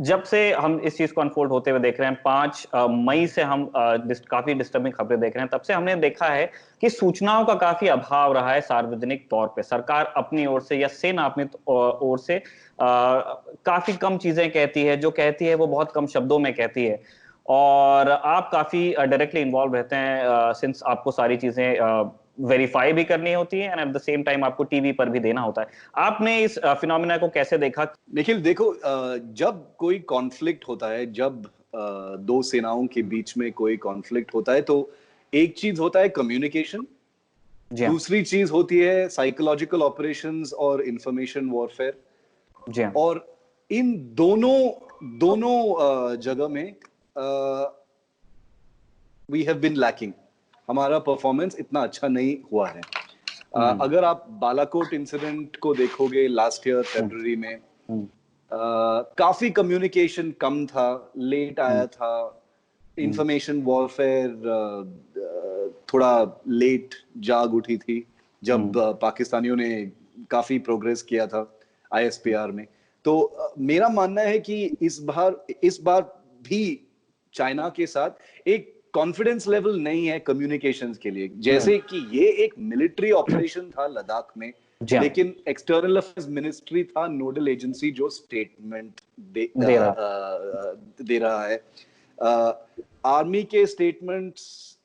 जब से हम इस चीज को अनफोल्ड होते हुए देख रहे हैं, 5 मई से हम काफी डिस्टर्बिंग खबरें देख रहे हैं, तब से हमने देखा है कि सूचनाओं का काफी अभाव रहा है सार्वजनिक तौर पे। सरकार अपनी ओर से या सेना अपनी ओर से काफी कम चीजें कहती है, जो कहती है वो बहुत कम शब्दों में कहती है। और आप काफी डायरेक्टली इन्वॉल्व रहते हैं, सिंस आपको सारी चीजें वेरीफाई भी करनी होती है and at the same time आपको टीवी पर भी देना होता है। आपने इस फिनोमिना को कैसे देखा? निखिल देखो, जब कोई कॉन्फ्लिक्ट होता है, जब दो सेनाओं के बीच में कोई कॉन्फ्लिक्ट होता है, तो एक चीज होता है कम्युनिकेशन, दूसरी चीज होती है साइकोलॉजिकल ऑपरेशंस और इंफॉर्मेशन वॉरफेयर। और इन दोनों जगह में वी हैव बीन लैकिंग। हमारा परफॉर्मेंस इतना अच्छा नहीं हुआ है। अगर आप बालाकोट इंसिडेंट को देखोगे लास्ट ईयर फरवरी में, काफी कम्युनिकेशन कम था, लेट आया था, इंफॉर्मेशन वॉरफेयर थोड़ा लेट जाग उठी थी जब पाकिस्तानियों ने काफी प्रोग्रेस किया था आईएसपीआर में। तो मेरा मानना है कि इस बार भी चाइना के साथ एक कॉन्फिडेंस लेवल नहीं है कम्युनिकेशंस के लिए। जैसे कि ये एक मिलिट्री ऑपरेशन था लद्दाख में, लेकिन एक्सटर्नल अफेयर्स मिनिस्ट्री था नोडल एजेंसी जो स्टेटमेंट दे रहा है। आर्मी के स्टेटमेंट्स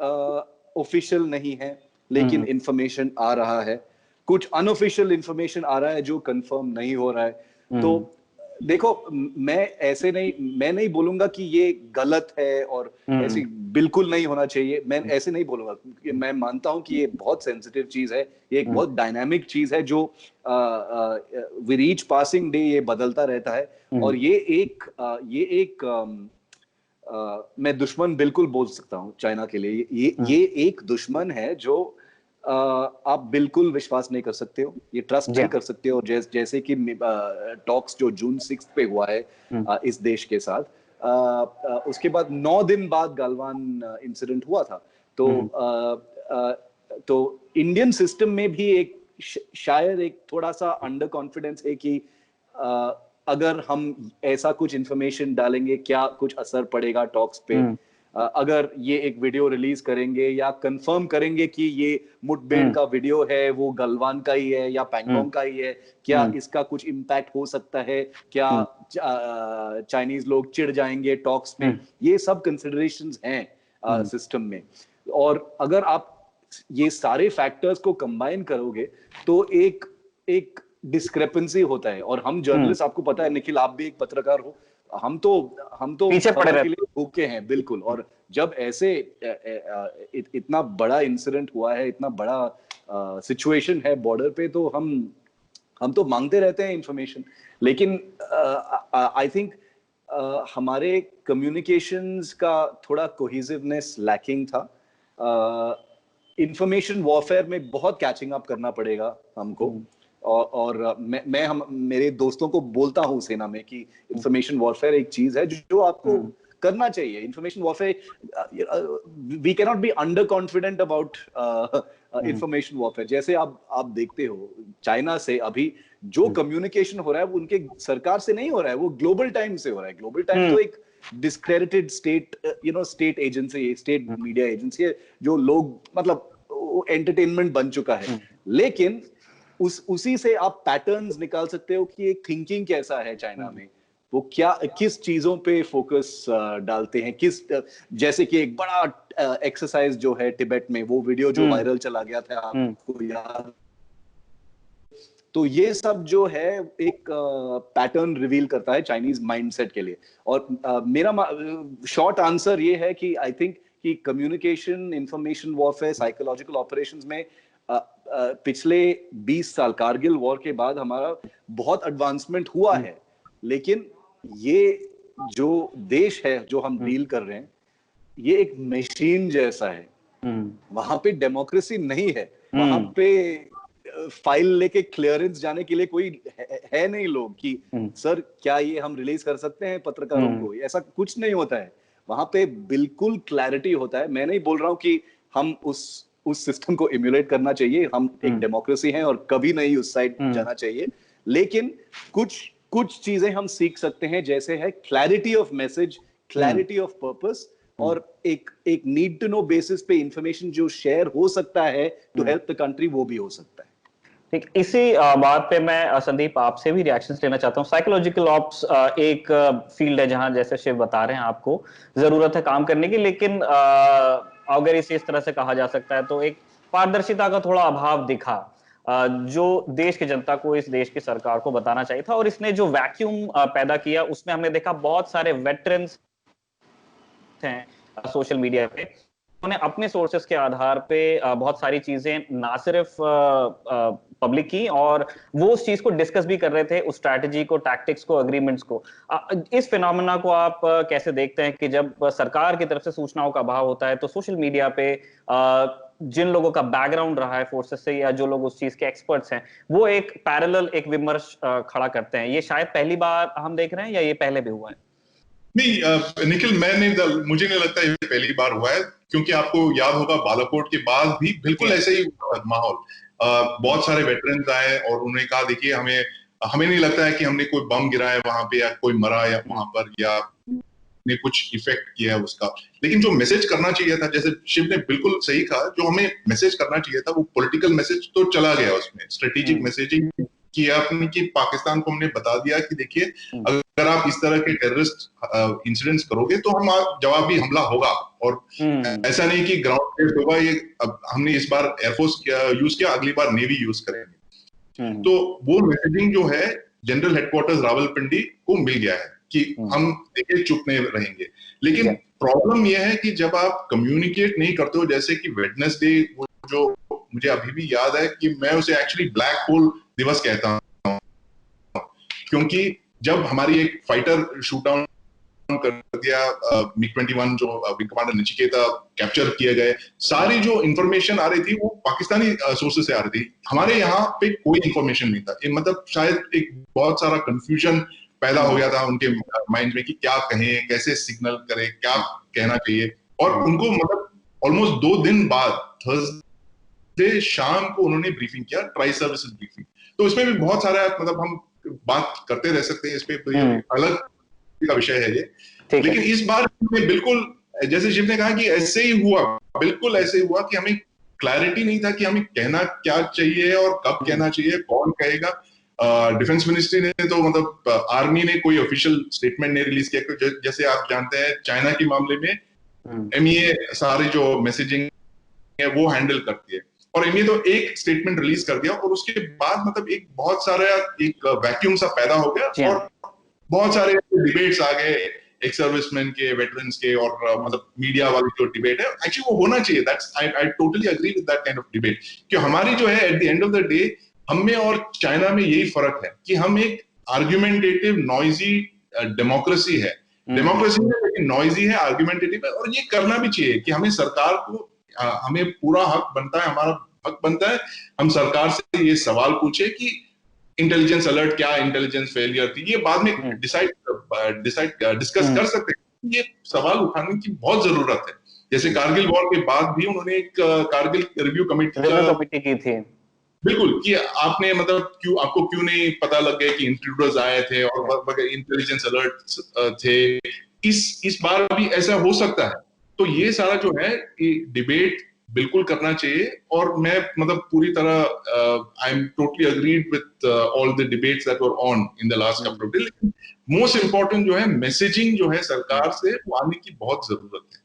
ऑफिशियल नहीं है, लेकिन इंफॉर्मेशन आ रहा है। कुछ अनऑफिशियल इंफॉर्मेशन आ रहा है जो कंफर्म नहीं हो रहा है। तो देखो, मैं नहीं बोलूंगा कि ये गलत है और ऐसी बिल्कुल नहीं होना चाहिए। मैं ऐसे नहीं बोलूंगा, मैं मानता हूं कि ये बहुत सेंसिटिव चीज है, ये एक बहुत डायनामिक चीज है जो विद ईच पासिंग डे ये बदलता रहता है। और ये एक मैं दुश्मन बिल्कुल बोल सकता हूं चाइना के लिए। ये एक दुश्मन है जो आप बिल्कुल विश्वास नहीं कर सकते हो, ये ट्रस्ट नहीं कर सकते हो। जैसे कि टॉक्स जो जून 6 पे हुआ है इस देश के साथ, उसके बाद 9 दिन बाद गलवान इंसिडेंट हुआ था। तो इंडियन सिस्टम में भी एक शायद एक थोड़ा सा अंडर कॉन्फिडेंस है कि अगर हम ऐसा कुछ इंफॉर्मेशन डालेंगे क्या कुछ असर पड़ेगा टॉक्स पे। अगर ये एक वीडियो रिलीज करेंगे या कंफर्म करेंगे कि ये मुठभेड़ का वीडियो है, वो गलवान का ही है या पैंगोंग का ही है, क्या इसका कुछ इम्पैक्ट हो सकता है? क्या चाइनीज लोग चिढ़ जाएंगे टॉक्स में? ये सब कंसिडरेशंस हैं सिस्टम में। और अगर आप ये सारे फैक्टर्स को कंबाइन करोगे तो एक डिस्क्रेपेंसी होता है। और हम जर्नलिस्ट, आपको पता है निखिल, आप भी एक पत्रकार हो, हम तो पीछे पड़े खबर के लिए भूखे हैं बिल्कुल। और जब ऐसे इतना बड़ा इंसिडेंट हुआ है, इतना बड़ा सिचुएशन है बॉर्डर पे, तो हम तो मांगते रहते हैं इंफॉर्मेशन। लेकिन आई थिंक हमारे कम्युनिकेशंस का थोड़ा कोहेसिवनेस लैकिंग था। इंफॉर्मेशन वॉरफेयर में बहुत कैचिंग अप करना पड़ेगा हमको। और मैं मेरे दोस्तों को बोलता हूं सेना में कि इंफॉर्मेशन वॉरफेयर एक चीज है जो आपको करना चाहिए। Information warfare, we can not be under confident about information warfare. जैसे आप देखते हो चाइना से अभी जो कम्युनिकेशन हो रहा है वो उनके सरकार से नहीं हो रहा है, वो ग्लोबल टाइम्स से हो रहा है। ग्लोबल टाइम्स तो एक discredited state agency, state media agency है, जो लोग मतलब एंटरटेनमेंट बन चुका है। लेकिन उसी से आप पैटर्न्स निकाल सकते हो कि एक थिंकिंग कैसा है चाइना में, वो किस चीजों पे फोकस डालते हैं, जैसे कि एक बड़ा एक्सरसाइज जो है तिब्बत में, वो वीडियो जो वायरल चला गया था, आपको याद? तो ये सब जो है एक पैटर्न रिवील करता है चाइनीज माइंडसेट के लिए। और मेरा शॉर्ट आंसर ये है कि आई थिंक कि communication, information warfare, psychological operations में पिछले 20 साल कारगिल वॉर के बाद हमारा बहुत एडवांसमेंट हुआ है। लेकिन ये जो देश है जो हम डील कर रहे हैं, ये एक मशीन जैसा है। वहां पे डेमोक्रेसी नहीं है, वहां पे फाइल लेके क्लियरेंस जाने के लिए कोई है नहीं लोग कि सर क्या ये हम रिलीज कर सकते हैं पत्रकारों को। ऐसा कुछ नहीं होता है वहां पे, बिल्कुल क्लैरिटी होता है। मैं नहीं बोल रहा हूं कि हम उस सिस्टम को इम्यूलेट करना चाहिए, हम एक डेमोक्रेसी हैं और कभी नहीं उस साइड जाना चाहिए। लेकिन कुछ कुछ चीजें हम सीख सकते हैं, जैसे है clarity of message, clarity of purpose, और एक नीड टू नो बेसिस पे इंफॉर्मेशन जो शेयर हो सकता है टू हेल्प द कंट्री, वो भी हो सकता है। ठीक, इसी बात पे मैं संदीप आपसे भी रिएक्शंस लेना चाहता हूँ। साइकोलॉजिकल ऑप्स एक फील्ड है जहां जैसे शिव बता रहे हैं आपको जरूरत है काम करने की, लेकिन अगर इसे इस तरह से कहा जा सकता है तो एक पारदर्शिता का थोड़ा अभाव दिखा, जो देश की जनता को, इस देश की सरकार को बताना चाहिए था, और इसने जो वैक्यूम पैदा किया उसमें हमने देखा बहुत सारे वेटरन्स हैं सोशल मीडिया पे, उन्होंने अपने सोर्सेस के आधार पे बहुत सारी चीजें ना सिर्फ पब्लिक की, और वो उस चीज को डिस्कस भी कर रहे थे, उस स्ट्रैटेजी को, टैक्टिक्स को, एग्रीमेंट्स को। इस फिनोमेना को आप कैसे देखते हैं कि जब सरकार की तरफ से सूचनाओं का अभाव होता है तो सोशल मीडिया पे जिन लोगों का बैकग्राउंड रहा है फोर्सेस से, या जो लोग उस चीज के एक्सपर्ट्स हैं, वो एक पैरेलल एक विमर्श खड़ा करते हैं। ये शायद पहली बार हम देख रहे हैं या ये पहले भी हुआ है? नहीं निखिल, मुझे नहीं लगता ये पहली बार हुआ है, क्योंकि आपको याद होगा बालाकोट के बाद भी बिल्कुल ऐसे ही माहौल, बहुत सारे वेटरन्स आए और उन्होंने कहा देखिए हमें नहीं लगता है कि हमने कोई बम गिराया वहां पे या कोई मरा या वहां पर या ने कुछ इफेक्ट किया है उसका। लेकिन जो मैसेज करना चाहिए था, जैसे शिव ने बिल्कुल सही कहा, जो हमें मैसेज करना चाहिए था वो पॉलिटिकल मैसेज तो चला गया, उसमें स्ट्रेटेजिक मैसेजिंग किया अपनी कि पाकिस्तान को हमने बता दिया कि देखिए अगर आप इस तरह के टेररिस्ट इंसिडेंट्स करोगे तो हम जवाबी हमला होगा, और ऐसा नहीं कि ग्राउंड बेस्ड होगा, ये अब हमने इस बार एयरफोर्स यूज किया, अगली बार नेवी यूज करेंगे। तो वो मैसेजिंग जो है जनरल हेडक्वार्टर्स रावलपिंडी को मिल गया है कि हम देखिए चुप नहीं रहेंगे। लेकिन प्रॉब्लम यह है कि जब आप कम्युनिकेट नहीं करते हो, जैसे कि वेडनेसडे जो मुझे अभी भी याद है कि मैं उसे एक्चुअली ब्लैक होल दिवस कहता हूं, क्योंकि जब हमारी एक फाइटर शूट डाउन कर दिया, MiG-21 जो विंग कमांडर नचिकेता कैप्चर किए गए, सारी जो इंफॉर्मेशन आ रही थी वो पाकिस्तानी सोर्सेस से आ रही थी, हमारे यहाँ पे कोई इंफॉर्मेशन नहीं था। मतलब शायद एक बहुत सारा कंफ्यूजन पैदा हो गया था उनके माइंड में कि क्या कहें, कैसे सिग्नल करें, क्या कहना चाहिए, और उनको मतलब ऑलमोस्ट 2 दिन बाद थर्सडे शाम को उन्होंने ब्रीफिंग किया, ट्राई सर्विसेज ब्रीफिंग। तो इसमें भी बहुत सारा मतलब हम बात करते रह सकते हैं इस पे, अलग का विषय है ये। लेकिन इस बार बिल्कुल जैसे शिव ने कहा कि ऐसे ही हुआ, बिल्कुल ऐसे ही हुआ कि हमें क्लैरिटी नहीं था कि हमें कहना क्या चाहिए और कब कहना चाहिए, कौन कहेगा। डिफेंस मिनिस्ट्री ने तो मतलब आर्मी ने कोई ऑफिशियल स्टेटमेंट नहीं रिलीज किया, जैसे आप जानते हैं चाइना के मामले में एमईए सारे जो मैसेजिंग है वो हैंडल करती है, और एमईए तो एक स्टेटमेंट रिलीज कर दिया, और उसके बाद मतलब एक बहुत सारा एक वैक्यूम सा पैदा हो गया, और बहुत सारे डिबेट्स आ गए एक्स सर्विसमैन के, वेटरन्स के, और मतलब मीडिया वाली जो डिबेट है एक्चुअली वो होना चाहिए। That's I totally agree with that kind of debate, कि हमारी जो है at the end of the day हम में और चाइना में यही फर्क है कि हम एक आर्ग्यूमेंटेटिव नॉइजी डेमोक्रेसी है, डेमोक्रेसी है लेकिन नॉइजी है, आर्ग्यूमेंटेटिव है, और ये करना भी चाहिए कि हमें सरकार को हमें पूरा हक बनता है, हमारा हक बनता है हम सरकार से ये सवाल पूछे कि इंटेलिजेंस अलर्ट क्या, इंटेलिजेंस फेलियर थी, ये बाद में डिस्कस कर सकते हैं, ये सवाल उठाने की बहुत जरूरत है। जैसे कारगिल वॉर के बाद भी उन्होंने एक कारगिल रिव्यू कमेटी की थी, बिल्कुल, कि आपने मतलब आपको क्यों नहीं पता लग गया कि इंट्रूडर्स आए थे और इंटेलिजेंस अलर्ट थे। इस बार भी ऐसा हो सकता है। तो ये सारा जो है कि डिबेट बिल्कुल करना चाहिए, और मैं मतलब पूरी तरह I am totally agreed with all the debates that were on in the last couple of day. लेकिन मोस्ट इंपॉर्टेंट जो है मैसेजिंग जो है सरकार से, वो आने की बहुत जरूरत है।